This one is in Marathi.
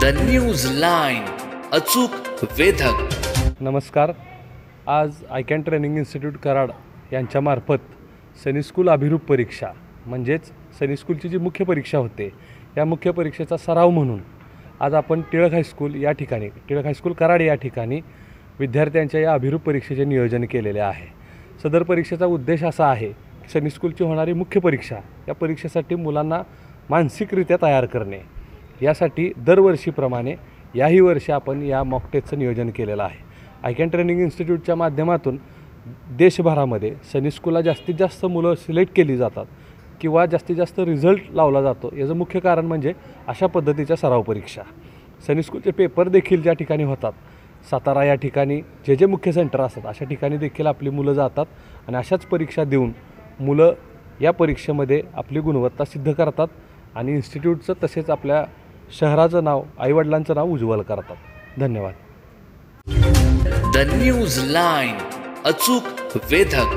द न्यूज लाईन, अचूक वेधक. नमस्कार. आज आयकॅन ट्रेनिंग इन्स्टिट्यूट कराड यांच्यामार्फत सैनिक स्कूल अभिरूप परीक्षा म्हणजेच सैनिक स्कूलची जी मुख्य परीक्षा होते या मुख्य परीक्षेचा सराव म्हणून आज आपण टिळक हायस्कूल या ठिकाणी टिळक हायस्कूल कराड या ठिकाणी विद्यार्थ्यांच्या या अभिरूप परीक्षेचे नियोजन केलेले आहे. सदर परीक्षेचा उद्देश असा आहे की सैनिक स्कूलची होणारी मुख्य परीक्षा या परीक्षेसाठी मुलांना मानसिकरित्या तयार करणे. यासाठी दरवर्षीप्रमाणे याही वर्षी आपण या मॉक टेस्टचं नियोजन केलेलं आहे. आयकॅन ट्रेनिंग इन्स्टिट्यूटच्या माध्यमातून देशभरामध्ये सैनिक स्कूलला जास्तीत जास्त मुलं सिलेक्ट केली जातात किंवा जास्तीत जास्त रिझल्ट लावला जातो. याचं मुख्य कारण म्हणजे अशा पद्धतीच्या सराव परीक्षा. सैनिक स्कूलचे पेपर देखील ज्या ठिकाणी होतात, सातारा या ठिकाणी जे मुख्य सेंटर असतात अशा ठिकाणी देखील आपली मुलं जातात आणि अशाच परीक्षा देऊन मुलं या परीक्षेमध्ये आपली गुणवत्ता सिद्ध करतात आणि इन्स्टिट्यूटचं तसेच आपल्या शहराचं नाव, आईवडिलांचं नाव उज्ज्वल करतात. धन्यवाद. द न्यूज लाईन, अचूक वेधक.